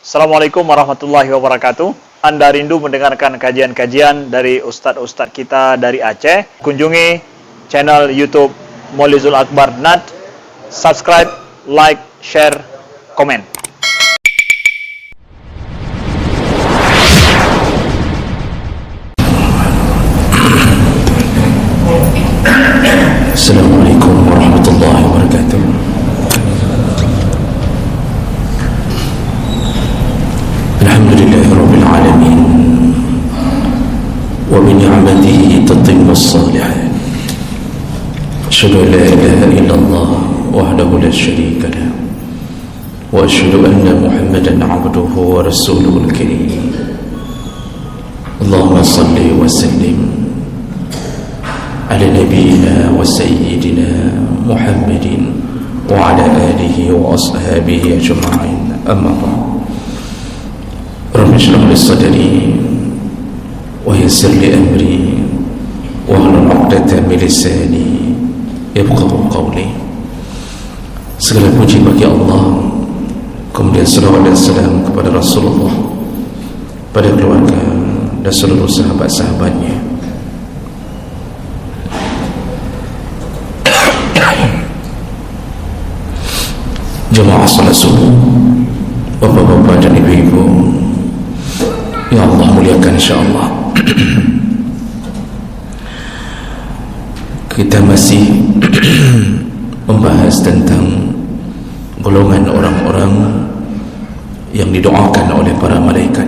Assalamualaikum warahmatullahi wabarakatuh. Anda rindu mendengarkan kajian-kajian dari ustadz-ustadz kita dari Aceh? Kunjungi channel YouTube Maulizul Akbar NAD. Subscribe, like, share, komen. Assalamualaikum warahmatullahi wabarakatuh. Alhamdulillahirabbil alamin. Wa bi ni'matihi tatimmu as-salihat. Asyhadu an la ilaha illallah wahdahu la syarika lah. Wa asyhadu anna Muhammadan 'abduhu wa rasuluhul karim. Allahumma shalli wa sallim ala nabiyyina wa sayyidina Muhammadin wa ala alihi wa ashabihi ajma'in. Amma ba'd. Rabbi shrah li sadri wa yassir li amri wahlul 'uqdatam min lisani yafqahu qawli. Segala puji bagi Allah, kemudian salawat dan salam kepada Rasulullah, pada keluarga dan seluruh sahabat-sahabatnya. Jemaah salat subuh, bapak-bapak dan ibu-ibu yang Allah muliakan, insyaAllah. Kita masih membahas tentang golongan orang-orang yang didoakan oleh para malaikat.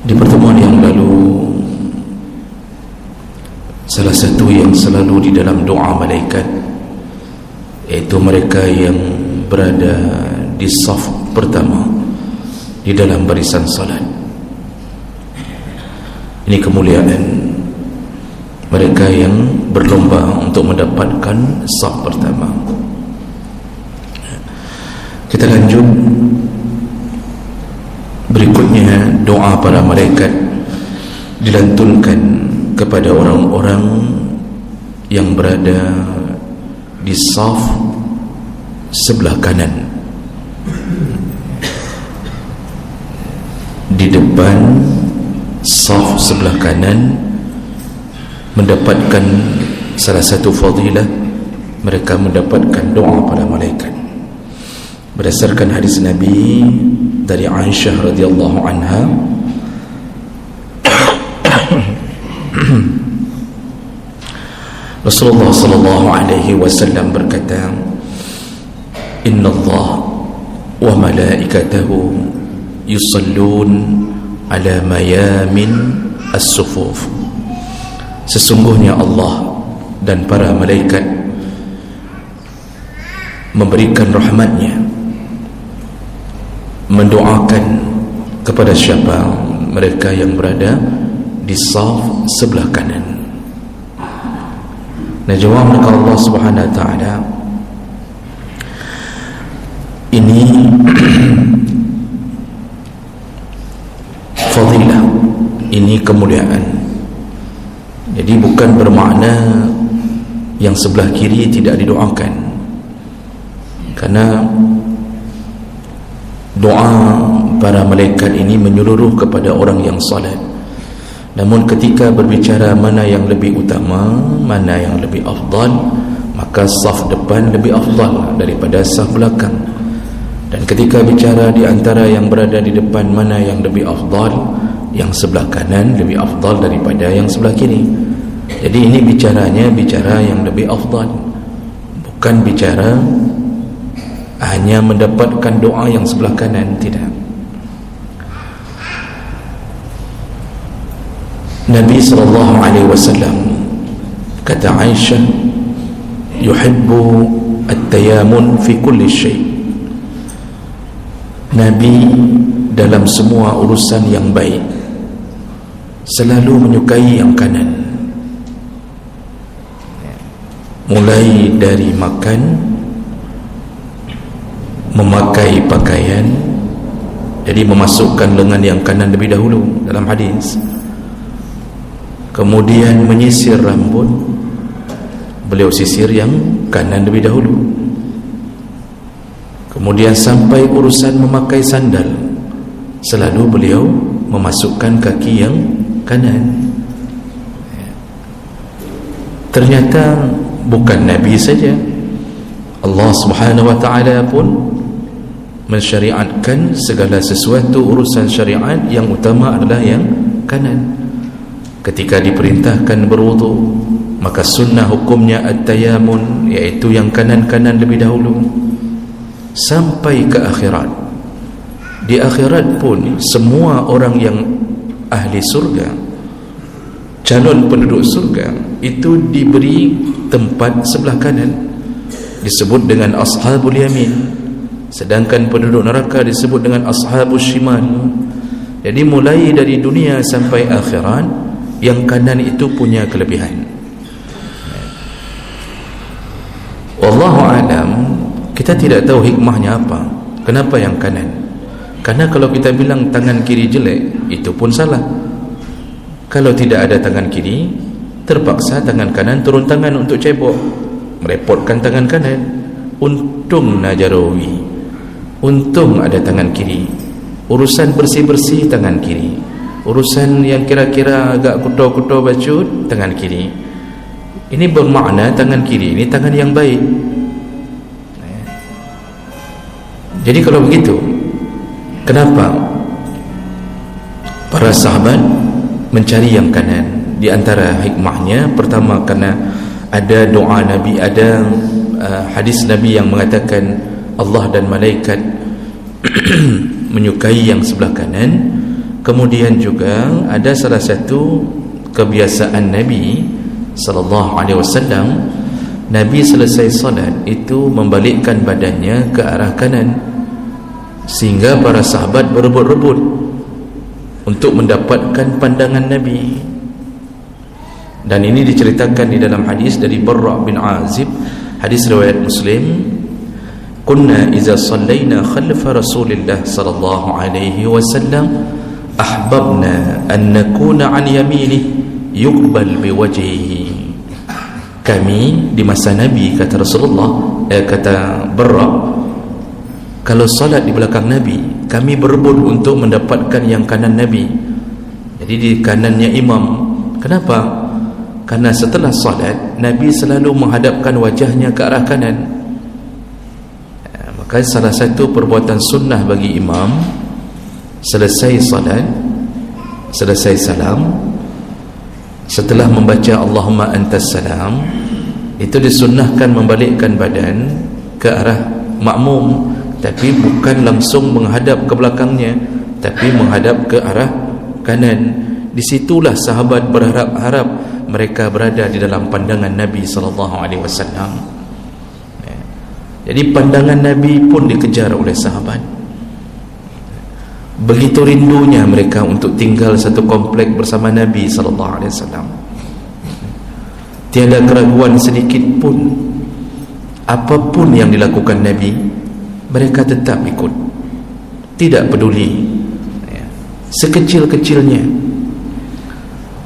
Di pertemuan yang lalu, salah satu yang selalu di dalam doa malaikat yaitu mereka yang berada di saf pertama di dalam barisan salat. Ini kemuliaan mereka yang berlomba untuk mendapatkan saf pertama. Kita lanjut. Berikutnya, doa para malaikat dilantunkan kepada orang-orang yang berada di saf sebelah kanan, di depan saf sebelah kanan, mendapatkan salah satu fadilah. Mereka mendapatkan doa para malaikat berdasarkan hadis Nabi dari Aisyah radhiyallahu anha. Rasulullah sallallahu alaihi wasallam berkata, Inna Allah wa malaikatahu yusallun ala mayamin as-sufuf. Sesungguhnya Allah dan para malaikat memberikan rahmatnya, mendoakan kepada siapa? Mereka yang berada di saf sebelah kanan. Nah, jawab mereka Allah subhanahu wa ta'ala, ini fadilah, ini kemuliaan. Jadi bukan bermakna yang sebelah kiri tidak didoakan, karena doa para malaikat ini menyeluruh kepada orang yang salat. Namun ketika berbicara mana yang lebih utama, mana yang lebih afdal, maka saf depan lebih afdal daripada saf belakang. Dan ketika bicara di antara yang berada di depan mana yang lebih afdal, yang sebelah kanan lebih afdal daripada yang sebelah kiri. Jadi ini bicaranya bicara yang lebih afdal, bukan bicara hanya mendapatkan doa yang sebelah kanan, tidak. Nabi sallallahu alaihi wasallam kata Aisyah, yuhibbu at-tayamun fi kulli syai'. Nabi dalam semua urusan yang baik selalu menyukai yang kanan, mulai dari makan, memakai pakaian. Jadi memasukkan lengan yang kanan lebih dahulu dalam hadis. Kemudian menyisir rambut, beliau sisir yang kanan lebih dahulu. Kemudian sampai urusan memakai sandal, selalu beliau memasukkan kaki yang kanan. Ternyata bukan Nabi saja, Allah Subhanahu wa ta'ala pun mensyariatkan segala sesuatu urusan syariat yang utama adalah yang kanan. Ketika diperintahkan berwudu, maka sunnah hukumnya at-tayamun, iaitu yang kanan-kanan lebih dahulu. Sampai ke akhirat, di akhirat pun semua orang yang ahli surga, calon penduduk surga, itu diberi tempat sebelah kanan, disebut dengan ashabul yamin. Sedangkan penduduk neraka disebut dengan ashabus shimal. Jadi mulai dari dunia sampai akhirat, yang kanan itu punya kelebihan. Wallahu a'lam, kita tidak tahu hikmahnya apa. Kenapa yang kanan? Karena kalau kita bilang tangan kiri jelek, itu pun salah. Kalau tidak ada tangan kiri, terpaksa tangan kanan turun tangan untuk cebok, merepotkan tangan kanan. Untung Najarawi, untung ada tangan kiri. Urusan bersih-bersih tangan kiri, urusan yang kira-kira agak kuto-kuto bacut tangan kiri. Ini bermakna tangan kiri ini tangan yang baik. Jadi kalau begitu, kenapa para sahabat mencari yang kanan? Di antara hikmahnya, pertama karena ada doa Nabi, ada hadis Nabi yang mengatakan Allah dan malaikat menyukai yang sebelah kanan. Kemudian juga ada salah satu kebiasaan Nabi sallallahu alaihi wasallam, Nabi selesai salat itu membalikkan badannya ke arah kanan, sehingga para sahabat berebut-rebut untuk mendapatkan pandangan Nabi. Dan ini diceritakan di dalam hadis dari Barra bin Azib, hadis riwayat Muslim, kunna iza sallaina khalfa Rasulillah sallallahu alaihi wasallam ahbabna an nakuna an yaminih yuqbal biwajhihi. Kami di masa Nabi, kata Rasulullah, kata Barra, kalau salat di belakang Nabi, kami berebut untuk mendapatkan yang kanan Nabi. Jadi di kanannya imam. Kenapa? Karena setelah salat, Nabi selalu menghadapkan wajahnya ke arah kanan. Maka salah satu perbuatan sunnah bagi imam, selesai salat, selesai salam, setelah membaca Allahumma antas salam, itu disunnahkan membalikkan badan ke arah makmum, tapi bukan langsung menghadap ke belakangnya, tapi menghadap ke arah kanan. Disitulah sahabat berharap-harap mereka berada di dalam pandangan Nabi SAW. Jadi pandangan Nabi pun dikejar oleh sahabat. Begitu rindunya mereka untuk tinggal satu komplek bersama Nabi SAW. Tiada keraguan sedikit pun, apapun yang dilakukan Nabi, mereka tetap ikut, tidak peduli sekecil-kecilnya.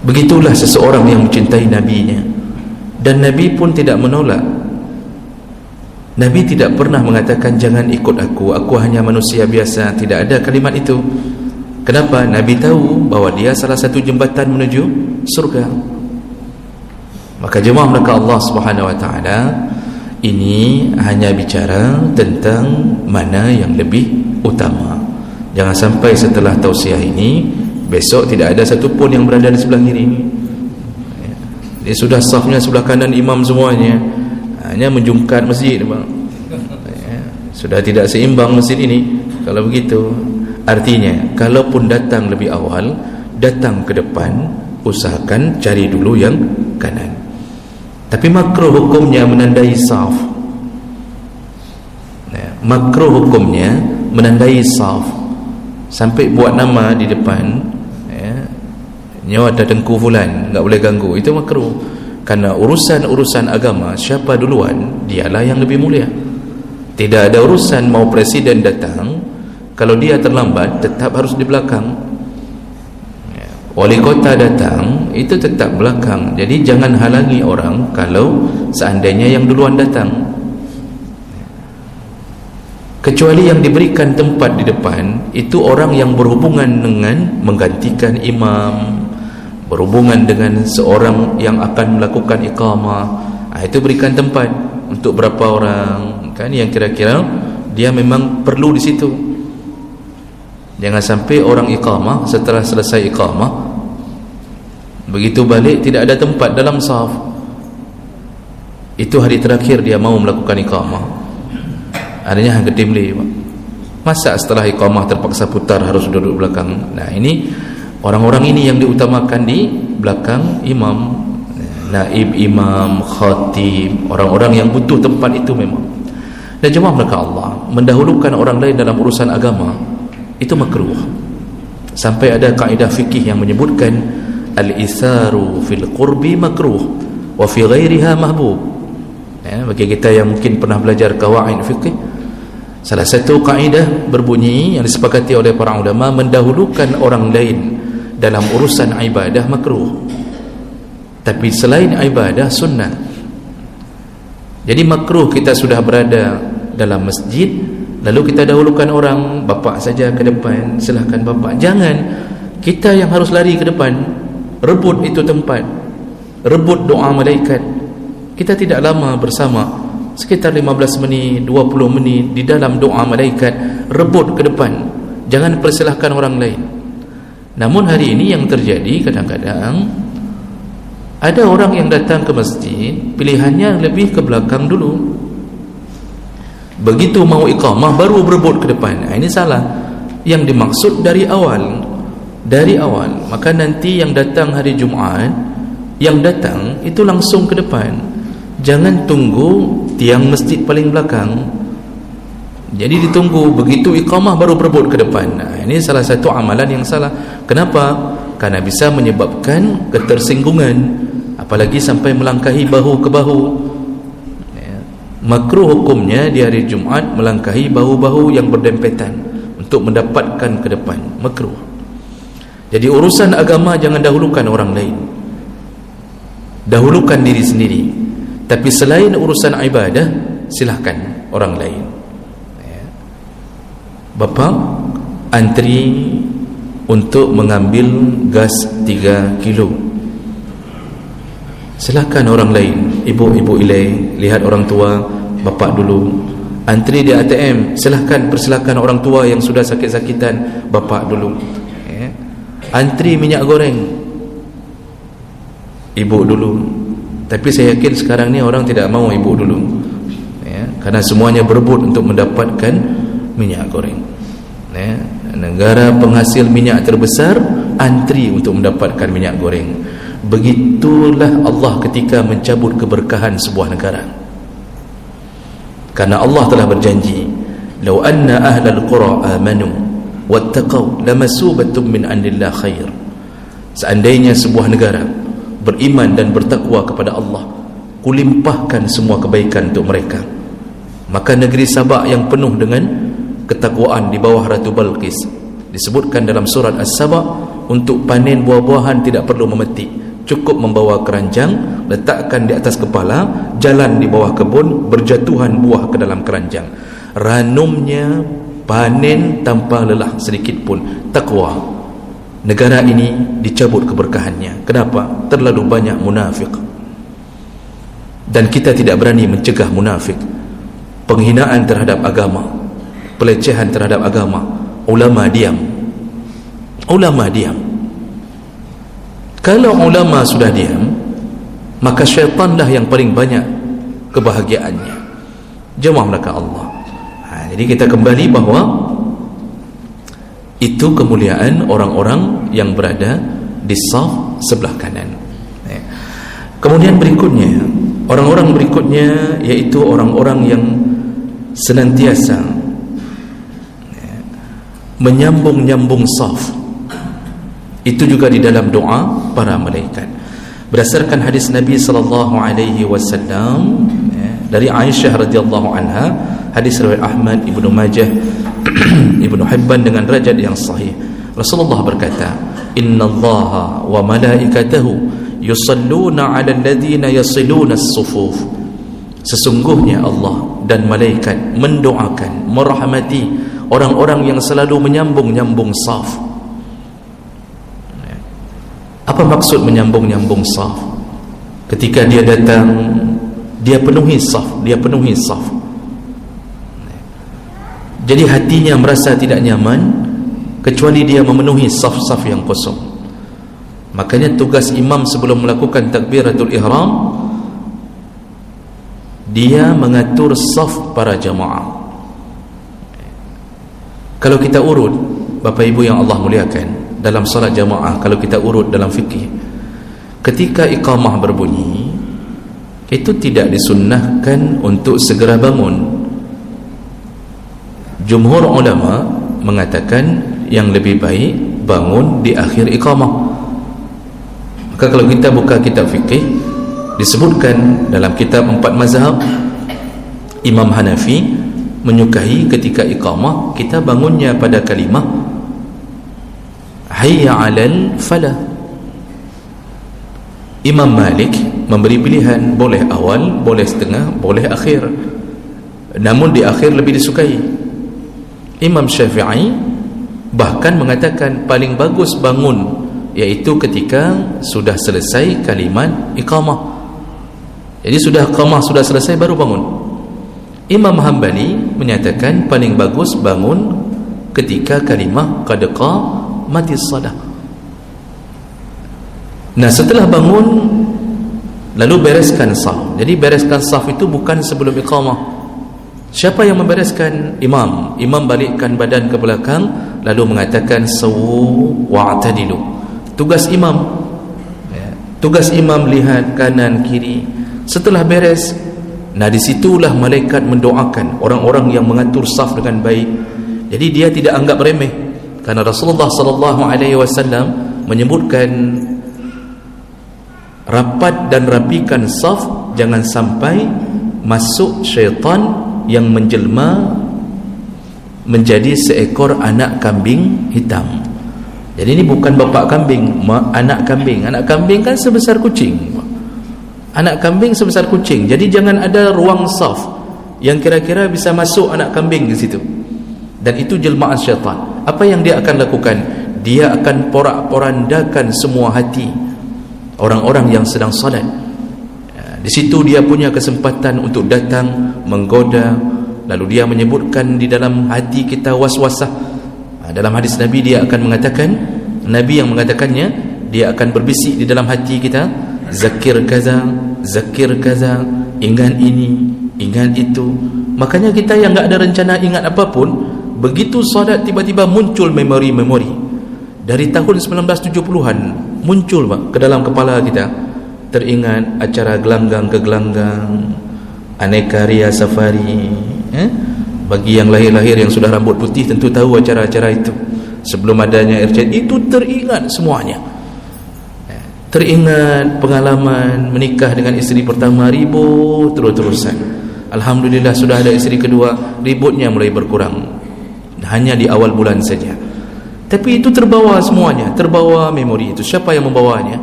Begitulah seseorang yang mencintai Nabi-Nya. Dan Nabi pun tidak menolak. Nabi tidak pernah mengatakan jangan ikut aku hanya manusia biasa. Tidak ada kalimat itu. Kenapa? Nabi tahu bahawa dia salah satu jembatan menuju surga. Maka jemaah mereka Allah Subhanahu wa ta'ala, ini hanya bicara tentang mana yang lebih utama. Jangan sampai setelah tausiah ini besok tidak ada satu pun yang berada di sebelah kiri ini. Dia sudah safnya sebelah kanan imam semuanya, hanya menjungkat masjid, bang. Sudah tidak seimbang masjid ini. Kalau begitu, artinya kalaupun datang lebih awal, datang ke depan, usahakan cari dulu yang kanan. Tapi makruh hukumnya menandai saf. Makruh hukumnya menandai saf, sampai buat nama di depan, nyawa ada tengku fulan, tak boleh ganggu. Itu makruh. Karena urusan-urusan agama, siapa duluan, dialah yang lebih mulia. Tidak ada urusan mau presiden datang, kalau dia terlambat tetap harus di belakang. Wali kota datang, itu tetap belakang. Jadi jangan halangi orang kalau seandainya yang duluan datang. kecuali yang diberikan tempat di depan itu orang yang berhubungan dengan menggantikan imam, berhubungan dengan seorang yang akan melakukan iqamah. Itu berikan tempat untuk berapa orang kan, yang kira-kira dia memang perlu di situ. Jangan sampai orang iqamah, setelah selesai iqamah begitu balik tidak ada tempat dalam saf. Itu hari terakhir dia mau melakukan iqamah, adanya hang ketimli. Masa setelah iqamah terpaksa putar harus duduk belakang? Nah, ini orang-orang ini yang diutamakan di belakang imam, naib imam, khatib, orang-orang yang butuh tempat itu memang. Dan jemaah mereka Allah, mendahulukan orang lain dalam urusan agama itu makruh. Sampai ada kaedah fikih yang menyebutkan al-itharu fil qurbi makruh wa fi ghairiha mahbub. Bagi kita yang mungkin pernah belajar qawaid fikih, salah satu kaedah berbunyi yang disepakati oleh para ulama, mendahulukan orang lain dalam urusan ibadah makruh, tapi selain ibadah sunnah. Jadi makruh kita sudah berada dalam masjid lalu kita dahulukan orang, bapak saja ke depan, silahkan bapak. Jangan, kita yang harus lari ke depan, rebut itu tempat, rebut doa malaikat. Kita tidak lama bersama, sekitar 15 menit, 20 menit di dalam doa malaikat, rebut ke depan, jangan persilahkan orang lain. Namun hari ini yang terjadi, kadang-kadang ada orang yang datang ke masjid, pilihannya lebih ke belakang dulu, begitu mau iqamah baru berebut ke depan. Ini salah. Yang dimaksud dari awal, maka nanti yang datang hari Jumaat, yang datang itu langsung ke depan, jangan tunggu tiang masjid paling belakang. Jadi ditunggu begitu iqamah baru berebut ke depan. Ini salah satu amalan yang salah. Kenapa? Karena bisa menyebabkan ketersinggungan, apalagi sampai melangkahi bahu ke bahu. Makruh hukumnya di hari Jumaat melangkahi bahu-bahu yang berdempetan untuk mendapatkan ke depan, makruh. Jadi urusan agama jangan dahulukan orang lain, dahulukan diri sendiri. Tapi selain urusan ibadah, silahkan orang lain. Bapak antri untuk mengambil gas 3 kilo, silakan orang lain. Ibu-ibu ilai, lihat orang tua, bapak dulu. Antri di ATM, persilakan orang tua yang sudah sakit-sakitan, bapak dulu. Antri minyak goreng, ibu dulu. Tapi saya yakin sekarang ni orang tidak mau ibu dulu, karena semuanya berebut untuk mendapatkan minyak goreng. Negara penghasil minyak terbesar antri untuk mendapatkan minyak goreng. Begitulah Allah ketika mencabut keberkahan sebuah negara. Karena Allah telah berjanji, "Lau anna ahlal qura amanu wattaqau lamasubatun min andillah khair." Seandainya sebuah negara beriman dan bertakwa kepada Allah, kulimpahkan semua kebaikan untuk mereka. Maka negeri Sabah yang penuh dengan ketakwaan di bawah Ratu Balqis, disebutkan dalam surat As-Sabah, untuk panen buah-buahan tidak perlu memetik, cukup membawa keranjang, letakkan di atas kepala, jalan di bawah kebun, berjatuhan buah ke dalam keranjang. Ranumnya panen tanpa lelah sedikit pun. Takwa. Negara ini dicabut keberkahannya. Kenapa? Terlalu banyak munafik. Dan kita tidak berani mencegah munafik. Penghinaan terhadap agama, pelecehan terhadap agama, ulama diam. Ulama diam. Kalau ulama sudah diam, maka syaitanlah yang paling banyak kebahagiaannya. Jemaah mereka Allah. Jadi kita kembali bahawa itu kemuliaan orang-orang yang berada di saf sebelah kanan. Kemudian berikutnya, orang-orang berikutnya yaitu orang-orang yang senantiasa menyambung-nyambung saf. Itu juga di dalam doa para malaikat. Berdasarkan hadis Nabi sallallahu alaihi wasallam dari Aisyah radhiyallahu anha, hadis riwayat Ahmad, Ibnu Majah, Ibnu Hibban dengan derajat yang sahih. Rasulullah berkata, "Innallaha wa malaikatahu yusalluna 'alal ladzina yasiluna as-sufuf." Sesungguhnya Allah dan malaikat mendoakan, merahmati orang-orang yang selalu menyambung-nyambung saf. Apa maksud menyambung-nyambung saf? Ketika dia datang, dia penuhi saf, dia penuhi saf. Jadi hatinya merasa tidak nyaman kecuali dia memenuhi saf-saf yang kosong. Makanya tugas imam sebelum melakukan takbiratul ihram, dia mengatur saf para jamaah. Kalau kita urut, Bapak Ibu yang Allah muliakan, dalam salat jamaah, kalau kita urut dalam fikih, ketika iqamah berbunyi, itu tidak disunnahkan untuk segera bangun. Jumhur ulama mengatakan yang lebih baik bangun di akhir iqamah. Maka kalau kita buka kitab fikih, disebutkan dalam kitab 4 mazhab, Imam Hanafi menyukai ketika iqamah kita bangunnya pada kalimah hayya 'alal falah. Imam Malik memberi pilihan, boleh awal, boleh setengah, boleh akhir, namun di akhir lebih disukai. Imam Syafi'i bahkan mengatakan paling bagus bangun iaitu ketika sudah selesai kalimat iqamah. Jadi sudah iqamah sudah selesai baru bangun. Imam Hanbali menyatakan paling bagus bangun ketika kalimah qad qamatis shalah. Nah, setelah bangun lalu bereskan saf. Jadi bereskan saf itu bukan sebelum iqamah. Siapa yang membereskan? Imam. Imam balikkan badan ke belakang lalu mengatakan sawu wa'tadilu. Tugas imam, tugas imam lihat kanan kiri. Setelah beres, nah disitulah malaikat mendoakan orang-orang yang mengatur saf dengan baik. Jadi dia tidak anggap remeh, karena Rasulullah sallallahu alaihi wasallam menyebutkan rapat dan rapikan saf, jangan sampai masuk syaitan yang menjelma menjadi seekor anak kambing hitam. Jadi ini bukan bapak kambing, anak kambing. Anak kambing kan sebesar kucing. Anak kambing sebesar kucing. Jadi jangan ada ruang saf yang kira-kira bisa masuk anak kambing di situ. Dan itu jelmaan syaitan. Apa yang dia akan lakukan? Dia akan porak-porandakan semua hati orang-orang yang sedang salat. Di situ dia punya kesempatan untuk datang menggoda. Lalu dia menyebutkan di dalam hati kita waswasah. Dalam hadis Nabi dia akan mengatakan, Nabi yang mengatakannya, dia akan berbisik di dalam hati kita, zakir kaza, ingat ini, ingat itu. Makanya kita yang enggak ada rencana ingat apapun, begitu salat tiba-tiba muncul memori-memori dari tahun 1970-an muncul ke dalam kepala kita. Teringat acara gelanggang ke gelanggang, aneka ria safari. Bagi yang lahir-lahir yang sudah rambut putih tentu tahu acara-acara itu. Sebelum adanya RCT itu teringat semuanya. Teringat pengalaman menikah dengan isteri pertama, ribut terus-terusan. Alhamdulillah sudah ada isteri kedua, ributnya mulai berkurang. Hanya di awal bulan saja. Tapi itu terbawa semuanya, terbawa memori itu. Siapa yang membawanya?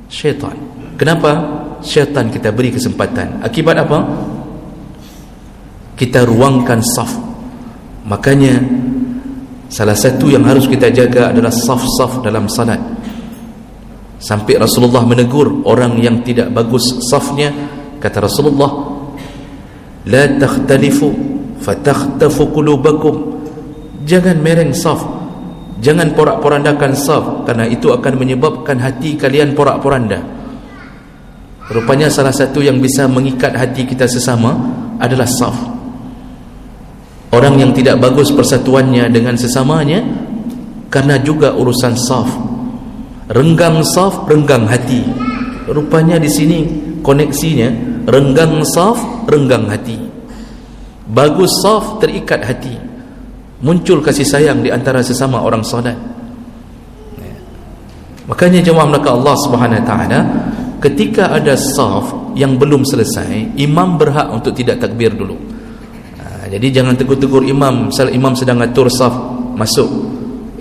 Syaitan. Kenapa? Syaitan kita beri kesempatan. Akibat apa? Kita ruangkan saf. Makanya salah satu yang harus kita jaga adalah saf-saf dalam salat. Sampai Rasulullah menegur orang yang tidak bagus safnya. Kata Rasulullah, la takhtalifu fatakhtafu qulubakum. Jangan mereng saf, jangan porak-porandakan saf, karena itu akan menyebabkan hati kalian porak-poranda. Rupanya salah satu yang bisa mengikat hati kita sesama adalah saf. Orang yang tidak bagus persatuannya dengan sesamanya karena juga urusan saf. Renggang saf, renggang hati. Rupanya di sini koneksinya, renggang saf, renggang hati. Bagus saf, terikat hati. Muncul kasih sayang di antara sesama orang salat. Makanya jemaah maka Allah Subhanahu wa taala, ketika ada saf yang belum selesai, imam berhak untuk tidak takbir dulu. Jadi jangan tegur-tegur imam. Misal imam sedang atur saf masuk,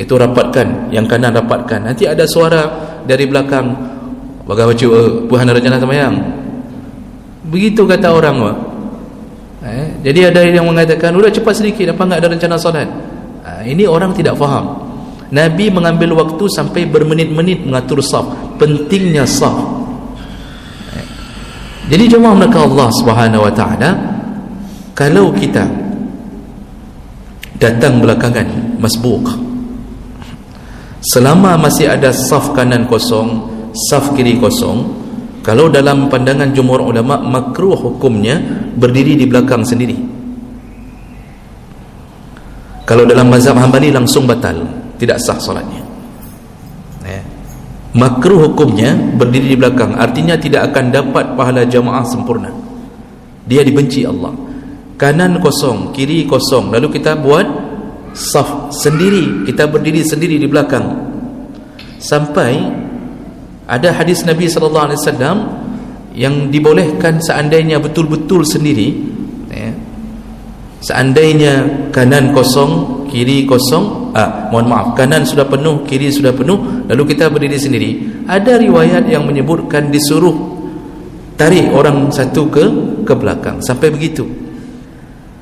itu rapatkan, yang kanan rapatkan. Nanti ada suara dari belakang, baga baca puhana rencana tamayang. Begitu kata orang. Jadi ada yang mengatakan, udah cepat sedikit, apa enggak ada rencana solat? Ini orang tidak faham. Nabi mengambil waktu sampai bermenit-menit mengatur saf, pentingnya saf. Jadi jemaah mereka Allah Subhanahu wa taala, kalau kita datang belakangan masbuk, selama masih ada saf kanan kosong, saf kiri kosong, kalau dalam pandangan jumhur ulama makruh hukumnya berdiri di belakang sendiri. Kalau dalam mazhab Hambali langsung batal, tidak sah solatnya. Makruh hukumnya berdiri di belakang, artinya tidak akan dapat pahala jamaah sempurna. Dia dibenci Allah. Kanan kosong, kiri kosong, lalu kita buat saf sendiri, kita berdiri sendiri di belakang. Sampai ada hadis Nabi SAW yang dibolehkan seandainya betul-betul sendiri, seandainya kanan kosong, kiri kosong, kanan sudah penuh, kiri sudah penuh, lalu kita berdiri sendiri. Ada riwayat yang menyebutkan disuruh tarik orang satu ke belakang, sampai begitu,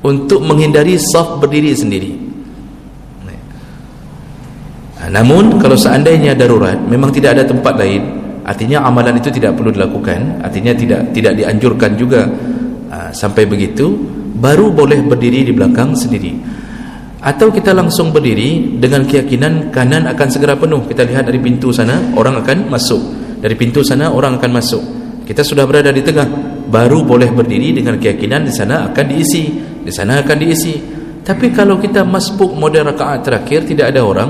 untuk menghindari saf berdiri sendiri. Namun kalau seandainya darurat, memang tidak ada tempat lain, artinya amalan itu tidak perlu dilakukan, artinya tidak dianjurkan juga. Sampai begitu baru boleh berdiri di belakang sendiri. Atau kita langsung berdiri dengan keyakinan kanan akan segera penuh. Kita lihat dari pintu sana orang akan masuk, dari pintu sana orang akan masuk, kita sudah berada di tengah, baru boleh berdiri dengan keyakinan di sana akan diisi, di sana akan diisi. Tapi kalau kita masbuk model rakaat terakhir, tidak ada orang,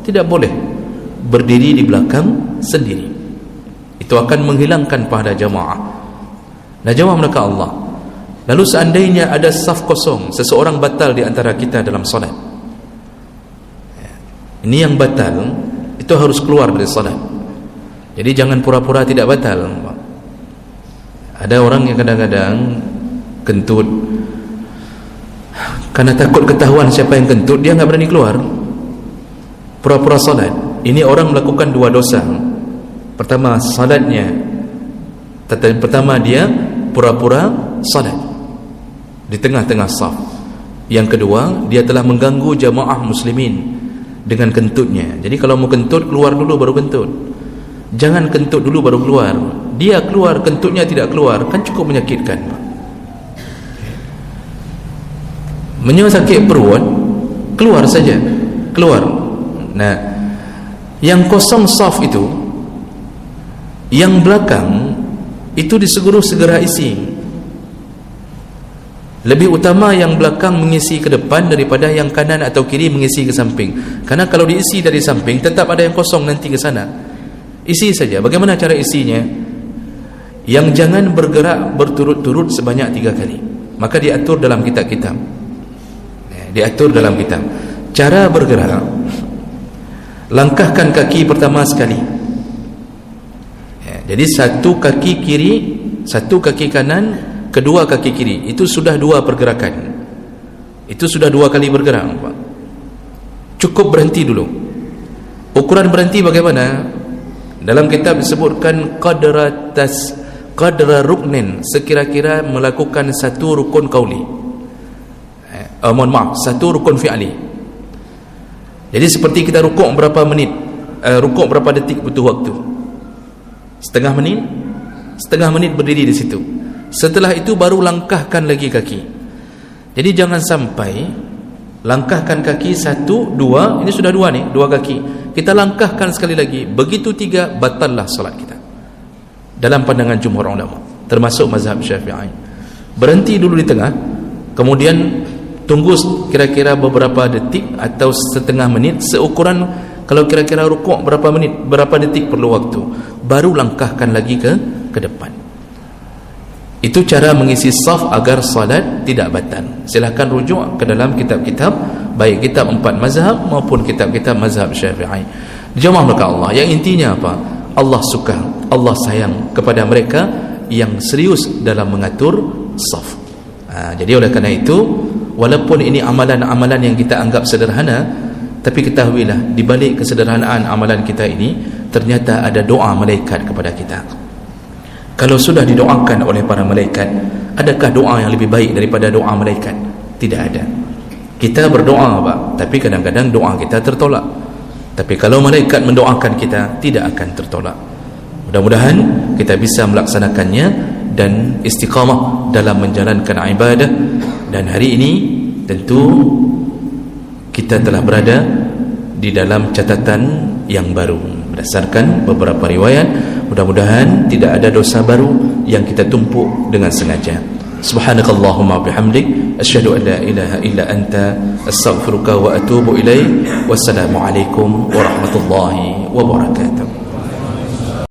tidak boleh berdiri di belakang sendiri. Itu akan menghilangkan pahala jamaah. Nah, jamaah mereka Allah, lalu seandainya ada saf kosong, seseorang batal di antara kita dalam salat, ini yang batal itu harus keluar dari salat. Jadi jangan pura-pura tidak batal. Ada orang yang kadang-kadang kentut, karena takut ketahuan siapa yang kentut, dia enggak berani keluar, pura-pura salat. Ini orang melakukan dua dosa. Pertama, salatnya, pertama dia pura-pura salat di tengah-tengah saf. Yang kedua, dia telah mengganggu jamaah muslimin dengan kentutnya. Jadi kalau mau kentut, keluar dulu baru kentut. Jangan kentut dulu baru keluar. Dia keluar, kentutnya tidak keluar, kan cukup menyakitkan. Sakit perut, keluar saja, keluar. Nah, yang kosong saf itu, yang belakang itu disuruh segera isi. Lebih utama yang belakang mengisi ke depan daripada yang kanan atau kiri mengisi ke samping. Karena kalau diisi dari samping, tetap ada yang kosong nanti ke sana. Isi saja. Bagaimana cara isinya? Yang jangan bergerak berturut-turut sebanyak 3 kali. Maka diatur dalam kitab-kitab. Diatur dalam kitab. Cara bergerak, langkahkan kaki pertama sekali. Jadi satu kaki kiri, satu kaki kanan, kedua kaki kiri. Itu sudah 2 pergerakan. Itu sudah 2 kali bergerak, Pak. Cukup berhenti dulu. Ukuran berhenti bagaimana? Dalam kitab disebutkan qadra ruknin, sekira-kira melakukan 1 rukun qauli. Satu rukun fi'li. Jadi seperti kita rukuk berapa menit, rukuk berapa detik butuh waktu? Setengah menit berdiri di situ. Setelah itu baru langkahkan lagi kaki. Jadi jangan sampai langkahkan kaki 1, 2, ini sudah 2 nih, 2 kaki. Kita langkahkan sekali lagi, begitu 3, batallah salat kita. Dalam pandangan jumhur ulama, termasuk mazhab Syafi'i. Berhenti dulu di tengah, kemudian tunggu kira-kira beberapa detik atau setengah menit, seukuran kalau kira-kira rukuk berapa menit, berapa detik perlu waktu, baru langkahkan lagi ke depan. Itu cara mengisi saf agar salat tidak batal. Silakan rujuk ke dalam kitab-kitab, baik kitab 4 mazhab maupun kitab-kitab mazhab Syafi'i. Jemaah mereka Allah, yang intinya apa? Allah suka, Allah sayang kepada mereka yang serius dalam mengatur saf. Jadi oleh kerana itu, walaupun ini amalan-amalan yang kita anggap sederhana, tapi ketahuilah di balik kesederhanaan amalan kita ini ternyata ada doa malaikat kepada kita. Kalau sudah didoakan oleh para malaikat, Adakah doa yang lebih baik daripada doa malaikat? Tidak ada. Kita berdoa Pak, tapi kadang-kadang doa kita tertolak. Tapi kalau malaikat mendoakan kita, tidak akan tertolak. Mudah-mudahan kita bisa melaksanakannya dan istiqamah dalam menjalankan ibadah. Dan hari ini tentu kita telah berada di dalam catatan yang baru berdasarkan beberapa riwayat. Mudah-mudahan tidak ada dosa baru yang kita tumpuk dengan sengaja. Subhanakallahumma bihamdik asyhadu an la ilaha illa anta astaghfiruka wa atubu ilaik. Wassalamualaikum warahmatullahi wabarakatuh.